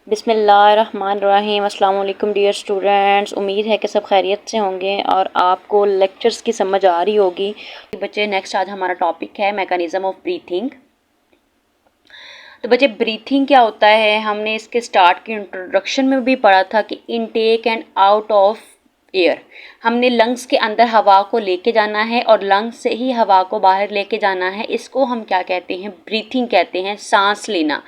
बिस्मिल्लाहिर्रहमानिर्रहीम। अस्सलाम वालेकुम डियर स्टूडेंट्स। उम्मीद है कि सब खैरियत से होंगे और आपको लेक्चर्स की समझ आ रही होगी। बच्चे नेक्स्ट आज हमारा टॉपिक है मैकेनिज्म ऑफ ब्रीथिंग। तो बच्चे ब्रीथिंग क्या होता है, हमने इसके स्टार्ट की इंट्रोडक्शन में भी पढ़ा था कि intake and out of air. हमने लंग्स के अंदर हवा को लेके जाना है और लंग्स से ही हवा को बाहर लेके जाना है। इसको हम क्या कहते हैं, ब्रीथिंग कहते हैं, सांस लेना।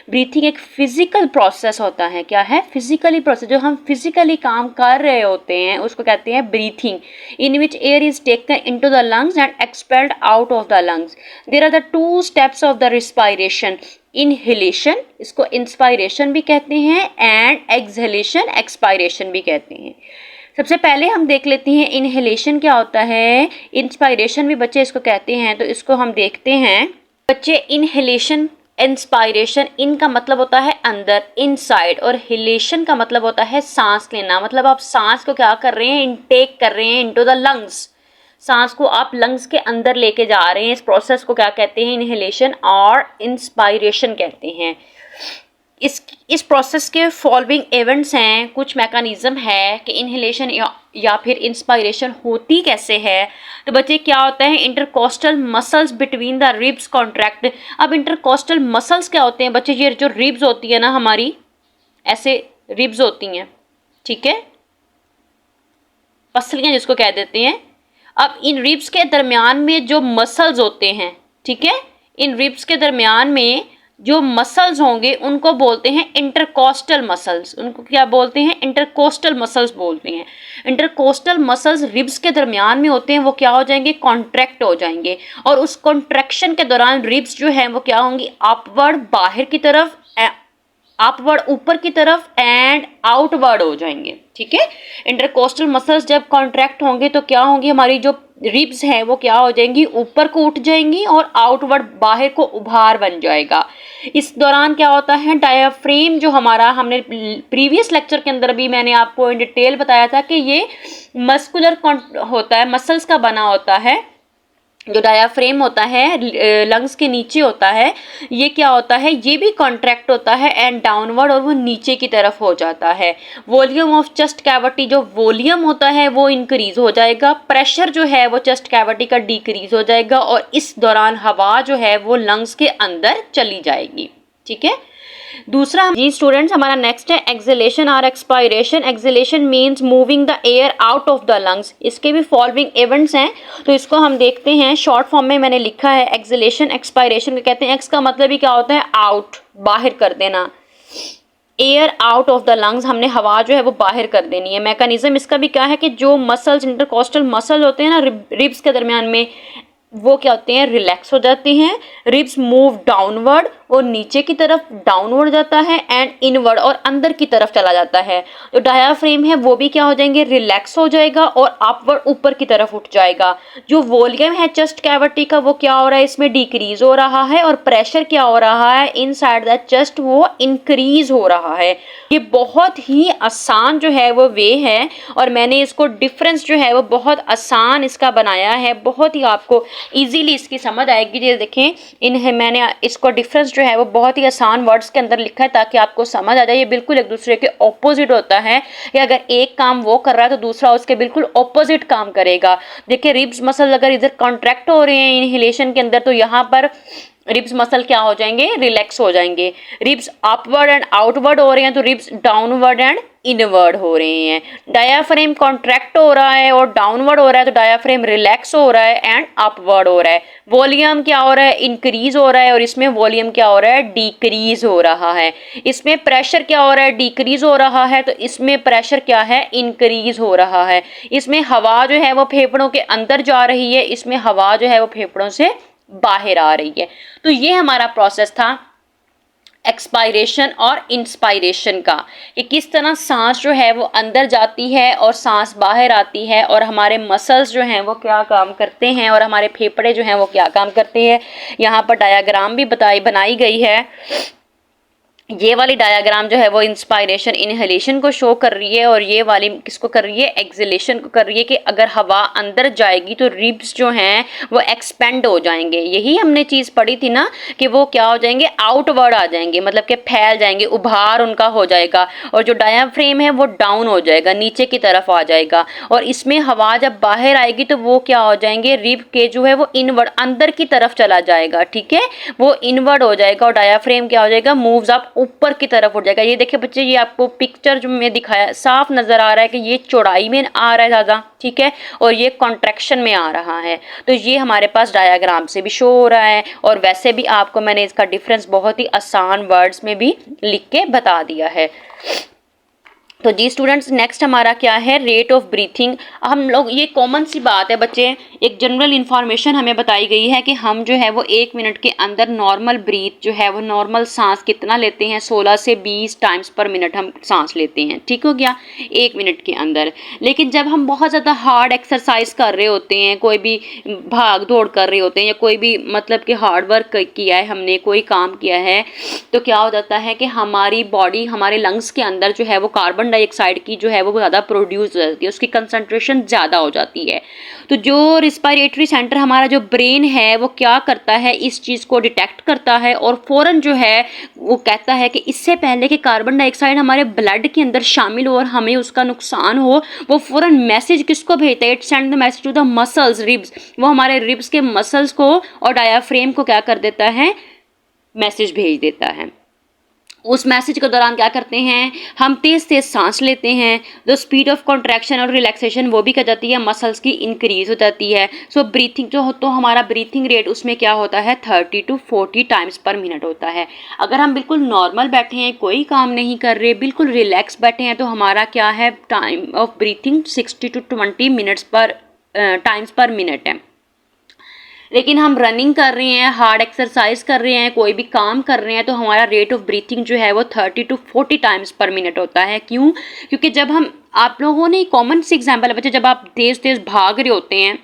ब्रीथिंग एक फिजिकल प्रोसेस होता है। क्या है? Physically process. जो हम फिजिकली काम कर रहे होते हैं उसको कहते हैं breathing. In which air is taken into the lungs and expelled out of the lungs. There are the two steps of the respiration. Inhalation, इसको इंस्पायरेशन भी कहते हैं, एंड एक्सहेलेशन, एक्सपायरेशन भी कहते हैं। सबसे पहले हम देख लेते हैं इनहेलेशन क्या होता है, इंस्पायरेशन भी बच्चे इसको कहते हैं। तो इसको हम देखते हैं बच्चे। इनहेलेशन, इंस्पायरेशन, इन का मतलब होता है अंदर, इनसाइड, और हिलेशन का मतलब होता है सांस लेना। मतलब आप सांस को क्या कर रहे हैं, इनटेक कर रहे हैं इनटू द लंग्स। सांस को आप लंग्स के अंदर लेके जा रहे हैं। इस प्रोसेस को क्या कहते हैं, इनहेलेशन और इंस्पायरेशन कहते हैं। इस प्रोसेस के फॉलोइंग इवेंट्स हैं, कुछ मैकेनिज्म है कि इनहेलेशन या फिर इंस्पायरेशन होती कैसे है। तो बच्चे क्या होता है, intercostal muscles between the ribs contract. अब इंटरकोस्टल मसल्स क्या होते हैं बच्चे, ये जो रिब्स होती है ना हमारी, ऐसे रिब्स होती हैं, ठीक है, पसलियां जिसको कह देते हैं। अब इन रिब्स के दरमियान में जो मसल्स होते हैं, ठीक है, इन रिब्स के दरमियान में जो मसल्स होंगे उनको बोलते हैं इंटरकोस्टल मसल्स। उनको क्या बोलते हैं, इंटरकोस्टल मसल्स बोलते हैं। इंटरकोस्टल मसल्स रिब्स के दरमियान में होते हैं, वो क्या हो जाएंगे, कॉन्ट्रैक्ट हो जाएंगे। और उस कॉन्ट्रैक्शन के दौरान रिब्स जो है वो क्या होंगी, अपवर्ड बाहर की तरफ, अपवर्ड ऊपर की तरफ, एंड आउटवर्ड हो जाएंगे, ठीक है। इंटरकोस्टल मसल्स जब कॉन्ट्रैक्ट होंगे तो क्या होंगी, हमारी जो रिब्स हैं वो क्या हो जाएंगी, ऊपर को उठ जाएंगी और आउटवर्ड बाहर को उभार बन जाएगा। इस दौरान क्या होता है, डायाफ्रेम जो हमारा, हमने प्रीवियस लेक्चर के अंदर भी मैंने आपको इन डिटेल बताया था कि ये मस्कुलर होता है, मसल्स का बना होता है। जो डायाफ्रेम होता है लंग्स के नीचे होता है, ये क्या होता है, ये भी कॉन्ट्रैक्ट होता है एंड डाउनवर्ड, और वो नीचे की तरफ हो जाता है। वॉल्यूम ऑफ चेस्ट कैविटी, जो वॉल्यूम होता है वो इंक्रीज हो जाएगा। प्रेशर जो है वो चेस्ट कैविटी का डिक्रीज हो जाएगा और इस दौरान हवा जो है वो लंग्स के अंदर चली जाएगी, ठीक है। दूसरा जी स्टूडेंट्स, हमारा नेक्स्ट है एक्सहेलेशन और expiration. Exhalation means moving the air out of the lungs. इसके भी फॉलोइंग इवेंट्स हैं, तो इसको हम देखते हैं। शॉर्ट फॉर्म में मैंने लिखा है एक्सहेलेशन, एक्सपायरेशन को कहते हैं। एक्स का मतलब ही क्या होता है, आउट, बाहर कर देना। Air out of the lungs, हमने हवा जो है वो बाहर कर देनी है। मैकेनिज्म इसका भी क्या है कि जो मसल्स, इंटरकोस्टल मसल होते हैं ना रिब्स के दरमियान में, वो क्या होते हैं, रिलैक्स हो जाते हैं। रिब्स मूव डाउनवर्ड, और नीचे की तरफ डाउनवर्ड जाता है, एंड इनवर्ड, और अंदर की तरफ चला जाता है। जो डायाफ्रेम है वो भी क्या हो जाएंगे, रिलैक्स हो जाएगा और अपवर्ड, ऊपर की तरफ उठ जाएगा। जो वॉल्यूम है चेस्ट कैविटी का वो क्या हो रहा है, इसमें डिक्रीज हो रहा है, और प्रेशर क्या हो रहा है इनसाइड द चेस्ट, वो इंक्रीज हो रहा है। ये बहुत ही आसान जो है वो वे है, और मैंने इसको डिफरेंस जो है वो बहुत आसान इसका बनाया है, बहुत ही आपको इजीली इसकी समझ आएगी। ये देखें, मैंने इसको डिफरेंस जो है वो बहुत ही आसान वर्ड्स के अंदर लिखा है ताकि आपको समझ आ जाए। ये बिल्कुल एक दूसरे के ऑपोजिट होता है कि अगर एक काम वो कर रहा है तो दूसरा उसके बिल्कुल ऑपोजिट काम करेगा। देखिए, रिब्स मसल अगर इधर कॉन्ट्रैक्ट हो रहे हैं इनहेलेशन के अंदर, तो यहाँ पर रिब्स मसल क्या हो जाएंगे, रिलैक्स हो जाएंगे। रिब्स अपवर्ड एंड आउटवर्ड हो रहे हैं तो रिब्स डाउनवर्ड एंड इनवर्ड हो रहे हैं। डायाफ्रेम कॉन्ट्रैक्ट हो रहा है और डाउनवर्ड हो रहा है तो डायाफ्रेम रिलैक्स हो रहा है एंड अपवर्ड हो रहा है। वॉल्यूम क्या हो रहा है, इंक्रीज हो रहा है, और इसमें वॉल्यूम क्या हो रहा है, डिक्रीज हो रहा है। इसमें प्रेशर क्या हो रहा है, डिक्रीज हो रहा है, तो इसमें प्रेशर क्या है, इंक्रीज हो रहा है। इसमें हवा जो है वो फेफड़ों के अंदर जा रही है, इसमें हवा जो है वो फेफड़ों से बाहर आ रही है। तो ये हमारा प्रोसेस था एक्सपायरेशन और इंस्पायरेशन का, कि किस तरह सांस जो है वो अंदर जाती है और सांस बाहर आती है, और हमारे मसल्स जो हैं वो क्या काम करते हैं, और हमारे फेफड़े जो हैं वो क्या काम करते हैं। यहाँ पर डायग्राम भी बनाई गई है। ये वाली डायग्राम जो है वो इंस्पायरेशन इनहेलेशन को शो कर रही है और ये वाली किसको कर रही है, एक्सहेलेशन को कर रही है कि अगर हवा अंदर जाएगी तो रिब्स जो हैं वो एक्सपेंड हो जाएंगे। यही हमने चीज़ पढ़ी थी ना कि वो क्या हो जाएंगे, आउटवर्ड आ जाएंगे, मतलब कि फैल जाएंगे, उभार उनका हो जाएगा और जो डायाफ्रेम है वो डाउन हो जाएगा, नीचे की तरफ आ जाएगा और इसमें हवा जब बाहर आएगी तो वो क्या हो जाएंगे, रिब के जो है वो इनवर्ड अंदर की तरफ चला जाएगा, ठीक है, वो इनवर्ड हो जाएगा और डायाफ्रेम क्या हो जाएगा, मूव्स अप, ऊपर की तरफ उठ जाएगा। ये देखिए बच्चे, ये आपको पिक्चर जो मैं दिखाया साफ नजर आ रहा है कि ये चौड़ाई में आ रहा है ज़्यादा, ठीक है, और ये कॉन्ट्रैक्शन में आ रहा है। तो ये हमारे पास डायग्राम से भी शो हो रहा है और वैसे भी आपको मैंने इसका डिफरेंस बहुत ही आसान वर्ड्स में भी लिख के बता दिया है। तो जी स्टूडेंट्स, नेक्स्ट हमारा क्या है, रेट ऑफ ब्रीथिंग। हम लोग, ये कॉमन सी बात है बच्चे, एक जनरल इन्फॉर्मेशन हमें बताई गई है कि हम जो है वो 1 मिनट के अंदर नॉर्मल ब्रीथ जो है वो नॉर्मल सांस कितना लेते हैं, 16 से 20 टाइम्स पर मिनट हम सांस लेते हैं, ठीक हो गया, 1 मिनट के अंदर। लेकिन जब हम बहुत ज़्यादा हार्ड एक्सरसाइज कर रहे होते हैं, कोई भी भाग दौड़ कर रहे होते हैं या कोई भी मतलब कि हार्ड वर्क किया है हमने, कोई काम किया है, तो क्या हो जाता है कि हमारी बॉडी, हमारे लंग्स के अंदर जो है वो कार्बन डाइऑक्साइड की जो है वो ज़्यादा प्रोड्यूस हो जाती है, उसकी कंसंट्रेशन ज़्यादा हो जाती है। तो जो रिस्पायरेटरी सेंटर हमारा जो ब्रेन है वो क्या करता है, इस चीज़ को डिटेक्ट करता है और फ़ौरन जो है वो कहता है कि इससे पहले कि कार्बन डाइऑक्साइड हमारे ब्लड के अंदर शामिल हो और हमें उसका नुकसान हो, वो फ़ौरन मैसेज किसको भेजता है, it send the message to the muscles, ribs, वो हमारे रिब्स के मसल्स को और डायाफ्रेम को क्या कर देता है, मैसेज भेज देता है। उस मैसेज के दौरान क्या करते हैं, हम तेज तेज सांस लेते हैं, तो स्पीड ऑफ कॉन्ट्रैक्शन और रिलैक्सेशन वो भी कर जाती है, मसल्स की इंक्रीज हो जाती है। सो ब्रीथिंग जो हो, तो हमारा ब्रीथिंग रेट उसमें क्या होता है, 30 to 40 टाइम्स पर मिनट होता है। अगर हम बिल्कुल नॉर्मल बैठे हैं, कोई काम नहीं कर रहे, बिल्कुल रिलैक्स बैठे हैं, तो हमारा क्या है, time of breathing 60 to 20 minutes पर टाइम्स पर मिनट है। लेकिन हम रनिंग कर रहे हैं, हार्ड एक्सरसाइज कर रहे हैं, कोई भी काम कर रहे हैं, तो हमारा रेट ऑफ ब्रीथिंग जो है वो 30 to 40 टाइम्स पर मिनट होता है। क्यों? क्योंकि जब हम, आप लोगों ने कॉमन सी एग्जांपल है बच्चे, जब आप तेज तेज भाग रहे होते हैं,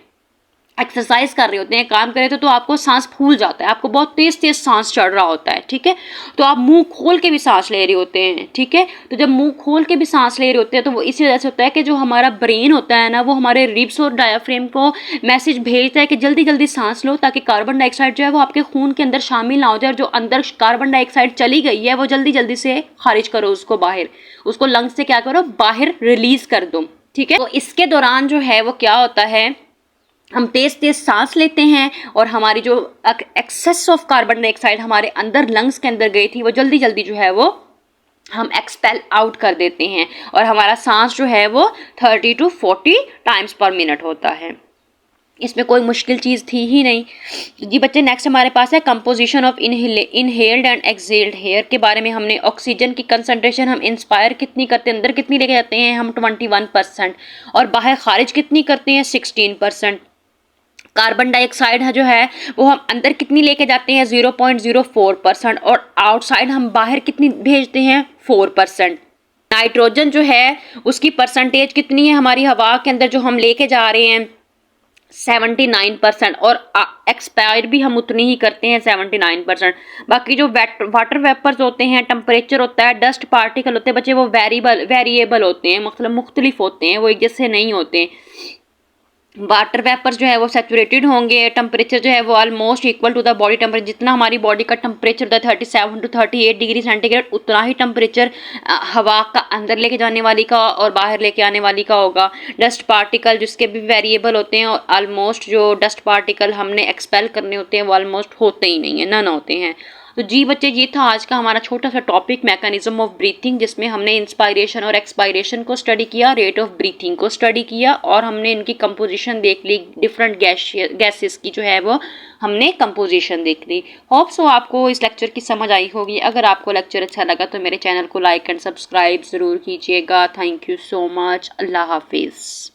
एक्सरसाइज कर रहे होते हैं, काम कर रहे थे, तो आपको सांस फूल जाता है, आपको बहुत तेज तेज सांस चढ़ रहा होता है, ठीक है, तो आप मुंह खोल के भी सांस ले रहे होते हैं, ठीक है, तो जब मुंह खोल के भी सांस ले रहे होते हैं तो वो इसी वजह से होता है कि जो हमारा ब्रेन होता है ना, वो हमारे रिब्स और डायाफ्रेम को मैसेज भेजता है कि जल्दी जल्दी सांस लो, ताकि कार्बन डाइऑक्साइड जो है वो आपके खून के अंदर शामिल ना हो जाए और जो अंदर कार्बन डाइऑक्साइड चली गई है वो जल्दी जल्दी से खारिज करो, उसको बाहर, उसको लंग्स से क्या करो, बाहर रिलीज कर दो, ठीक है। तो इसके दौरान जो है वो क्या होता है, हम तेज तेज सांस लेते हैं और हमारी जो एक्सेस ऑफ कार्बन डाइऑक्साइड हमारे अंदर लंग्स के अंदर गई थी वो जल्दी जल्दी जो है वो हम एक्सपेल आउट कर देते हैं और हमारा सांस जो है वो 30 to 40 टाइम्स पर मिनट होता है। इसमें कोई मुश्किल चीज़ थी ही नहीं। जी बच्चे, नेक्स्ट हमारे पास है composition of inhaled and exhaled air के बारे में। हमने ऑक्सीजन की कंसंट्रेशन हम इंस्पायर कितनी करते हैं, अंदर कितनी लेके जाते हैं हम, 21%, और बाहर खारिज कितनी करते हैं, 16%। कार्बन डाइऑक्साइड जो है वो हम अंदर कितनी लेके जाते हैं, 0.04%, और आउटसाइड हम बाहर कितनी भेजते हैं, 4%। नाइट्रोजन जो है उसकी परसेंटेज कितनी है हमारी हवा के अंदर जो हम लेके जा रहे हैं, 79%, और एक्सपायर भी हम उतनी ही करते हैं, 79%। बाकी जो वाटर वेपर्स होते हैं, टेम्परेचर होता है, डस्ट पार्टिकल होते हैं बच्चे, वो वेरिएबल होते हैं, मतलब मुख्तलिफ होते हैं, वो एक जैसे नहीं होते। वाटर वेपर्स जो है वो सैचुरेटेड होंगे, टेम्परेचर जो है वो almost equal to the body temperature, जितना हमारी बॉडी का टेम्परेचर होता है 37 to 38 डिग्री सेंटीग्रेड, उतना ही टेम्परेचर हवा का अंदर लेके जाने वाली का और बाहर लेके आने वाली का होगा। डस्ट पार्टिकल जिसके भी वेरिएबल होते हैं, और ऑलमोस्ट जो डस्ट पार्टिकल हमने एक्सपेल करने होते हैं वो ऑलमोस्ट होते ही नहीं है, नन होते हैं। तो जी बच्चे, ये था आज का हमारा छोटा सा टॉपिक, मैकेनिज्म ऑफ ब्रीथिंग, जिसमें हमने इंस्पायरेशन और एक्सपायरेशन को स्टडी किया, रेट ऑफ ब्रीथिंग को स्टडी किया, और हमने इनकी कंपोजिशन देख ली, डिफरेंट गैसेस की जो है वो हमने कंपोजिशन देख ली। होप सो आपको इस लेक्चर की समझ आई होगी। अगर आपको लेक्चर अच्छा लगा तो मेरे चैनल को लाइक एंड सब्सक्राइब ज़रूर कीजिएगा। Thank you so much. अल्लाह हाफिज़।